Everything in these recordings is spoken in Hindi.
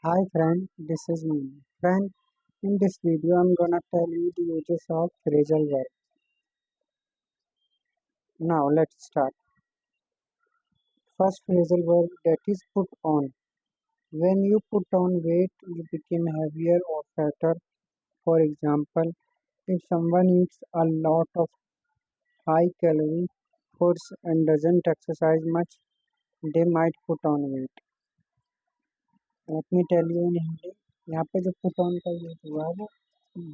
Hi friend, this is me. Friend, in this video I'm gonna tell you the uses of phrasal verb. Now let's start. First phrasal verb that is put on. When you put on weight, you become heavier or fatter. For example, if someone eats a lot of high calorie foods and doesn't exercise much, they might put on weight. Let me tell you in Hindi. यहाँ पे जो put on का यूज हुआ है वो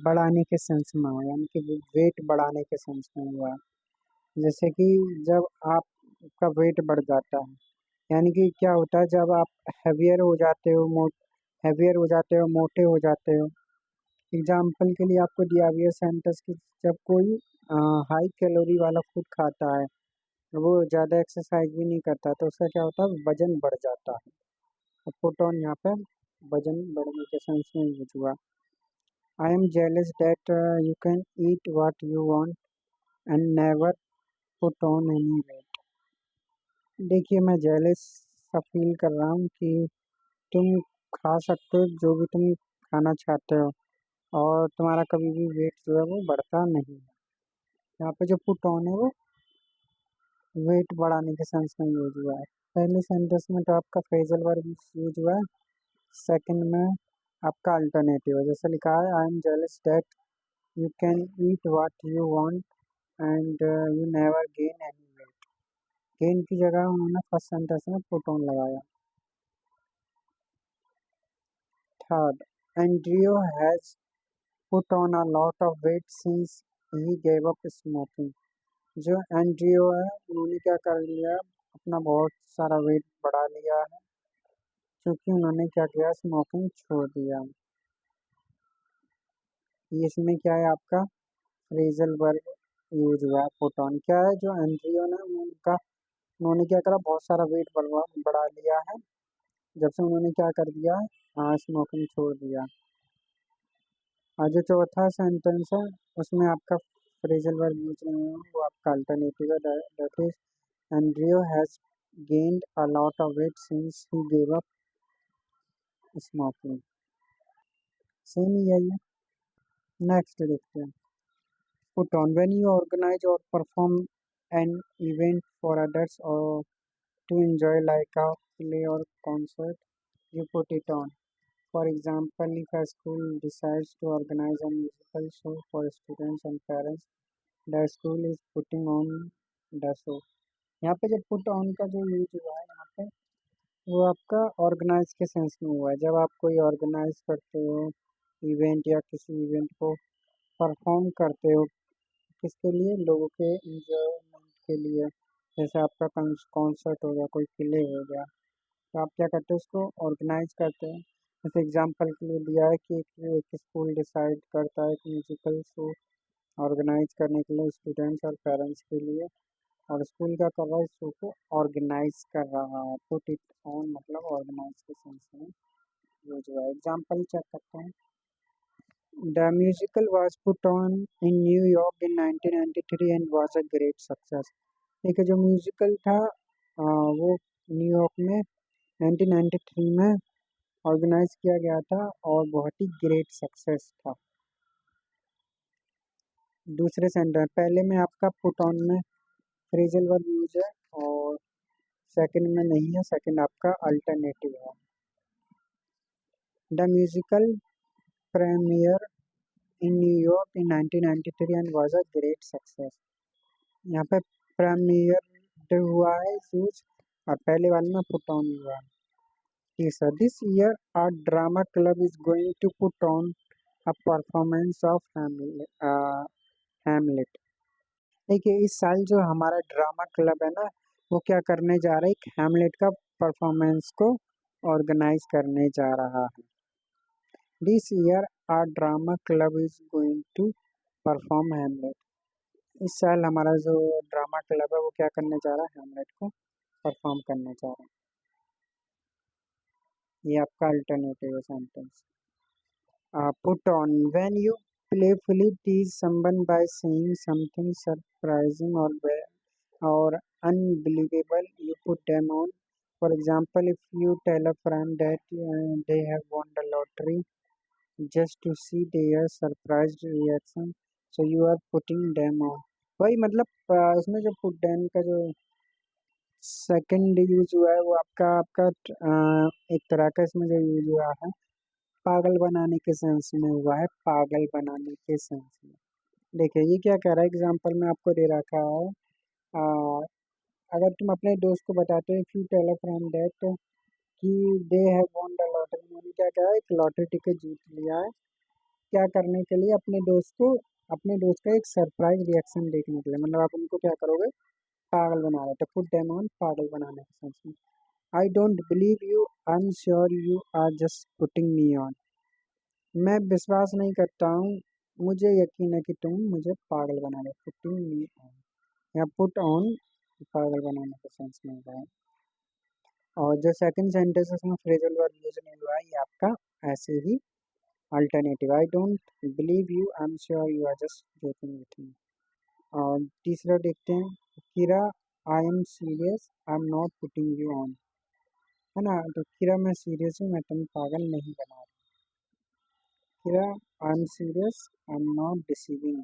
बढ़ाने के सेंस में हुआ है, यानी कि वेट बढ़ाने के सेंस में हुआ है। जैसे कि जब आपका वेट बढ़ जाता है, यानी कि क्या होता है जब आप हैवियर हो जाते हो, हैवियर हो जाते हो, मोटे हो जाते हो। एग्जाम्पल के लिए आपको दिया हुआ सेंटेंस कि जब कोई हाई कैलोरी वाला फूड खाता है, वो ज़्यादा एक्सरसाइज भी नहीं करता, तो उसका क्या होता है, वजन बढ़ जाता है। तो पुट ऑन यहाँ पे वजन बढ़ने के सेंस में यूज हुआ। I am jealous that you can eat what you want and never put on any weight. देखिए, मैं जेलस सा फील कर रहा हूँ कि तुम खा सकते हो जो भी तुम खाना चाहते हो और तुम्हारा कभी भी वेट जो है वो बढ़ता नहीं है। यहाँ पे जो पुट ऑन है वो वेट बढ़ाने के सेंस में यूज हुआ है। पहले सेंटेंस में तो आपका फ्रेजल वर्ब यूज हुआ है, सेकंड में आपका अल्टरनेटिव है। जैसे लिखा है, I am jealous that you can eat what you want and you never gain any weight. Gain की जगह उन्होंने फर्स्ट सेंटेंस में पुट ऑन लगाया। Third, Andrea has put on a lot of weight since he gave up smoking। जो एंड्रियो है उन्होंने क्या कर लिया, अपना बहुत सारा वेट बढ़ा लिया है क्योंकि उन्होंने क्या किया, स्मोकिंग छोड़ दिया। इसमें क्या है, आपका फ्रेजल वर्ब यूज हुआ है पुट ऑन। क्या है, जो एंड्रियो ने उन्होंने क्या करा, बहुत सारा वेट बढ़ा लिया है जब से उन्होंने क्या कर दिया, हाँ, स्मोकिंग छोड़ दिया। और जो चौथा सेंटेंस है उसमें आपका फ्रेजल वर्ब यूज नहीं है, वो आपका अल्टरनेटिव है, that is Andrew has gained a lot of weight since he gave up smoking. Same ही है ये। नेक्स्ट देखते हैं, put on. When you organise or perform an event for others or to enjoy like a play or concert, you put it on. For example, if a school decides to organize a musical show for students and parents, the school is putting on the show। यहाँ पे जब पुट ऑन का जो यूज हुआ है यहाँ पे, वो आपका ऑर्गेनाइज के सेंस में हुआ है। जब आप कोई ऑर्गेनाइज करते हो इवेंट या किसी इवेंट को परफॉर्म करते हो, किसके लिए, लोगों के इंजॉयमेंट के लिए। जैसे आपका कॉन्सर्ट हो गया, कोई प्ले हो गया, तो आप क्या करते हो, उसको ऑर्गेनाइज करते हैं। जैसे एग्जांपल के लिए दिया है कि एक स्कूल डिसाइड करता है कि म्यूजिकल शो ऑर्गेनाइज करने के लिए स्टूडेंट्स और पेरेंट्स के लिए, और स्कूल क्या कर रहा है, इस शो को ऑर्गेनाइज कर रहा है। पुट इट ऑन मतलब ऑर्गेनाइज के सेंस में यूज हुआ है। एग्जाम्पल चेक करते हैं। The musical was put on in New York in 1993 and was a great success. ठीक है, जो म्यूजिकल था वो न्यूयॉर्क में 1993 में ऑर्गेनाइज किया गया था और बहुत ही ग्रेट सक्सेस था। दूसरे सेंटेंस, पहले में आपका पुट ऑन में फ्रेजल वर्ब यूज है और सेकंड में नहीं है, सेकंड आपका अल्टरनेटिव है। The musical premiere in New York in 1993 and was a great success. यहाँ पे प्रीमियर हुआ है यूज और पहले वाले में पुट ऑन हुआ है। तीसरा, this year our drama club is going to put on a performance of Hamlet. देखिए, इस साल जो हमारा ड्रामा क्लब है ना, वो क्या करने जा रहा है, एक हैमलेट का परफॉर्मेंस को ऑर्गेनाइज करने जा रहा है। This year our drama club is going to perform Hamlet. इस साल हमारा जो ड्रामा क्लब है वो क्या करने जा रहा है, हैमलेट को परफॉर्म करने जा रहा है। ये आपका alternative sentence. Put on, when you playfully tease someone by saying something surprising or unbelievable, you put them on। For example, if you tell a friend that they have won the lottery just to see their surprised reaction, so you are putting them on. वही मतलब इसमें जो पुट डैम का जो सेकंड यूज हुआ है वो आपका आपका एक तरह का इसमें जो यूज हुआ है पागल बनाने के सेंस में हुआ है, पागल बनाने के सेंस में। देखिए ये क्या कह रहा है, एग्जाम्पल में आपको दे रखा है। आ, अगर तुम अपने दोस्त को बताते हो, if you tell a friend that कि they have won the lottery, उन्होंने क्या कहा, एक लॉटरी टिकट जीत लिया है। क्या करने के लिए, अपने दोस्त का एक सरप्राइज रिएक्शन देखने के लिए, मतलब आप उनको क्या करोगे, पागल बना रहे, तो पुट देम ऑन, पागल बनाने के सेंस में। I don't believe you, I am sure you are just putting me on. मैं विश्वास नहीं करता हूँ, मुझे यकीन है कि तुम मुझे पागल बना रहे, पुटिंग मी ऑन या पुट ऑन, पागल बनाने के सेंस में होगा। और जो सेकंड सेंटेंस में फ्रेजल वर्ब यूज नहीं हुआ है, ये आपका ऐसे ही alternative, I don't believe you, I am sure you are just joking with me. और तीसरा देखते हैं, किरा I am serious, I am not putting you on, है ना, तो किरा मैं सीरियस हूँ, मैं तुम्हें पागल नहीं बना रही। किरा I am serious, I am not deceiving.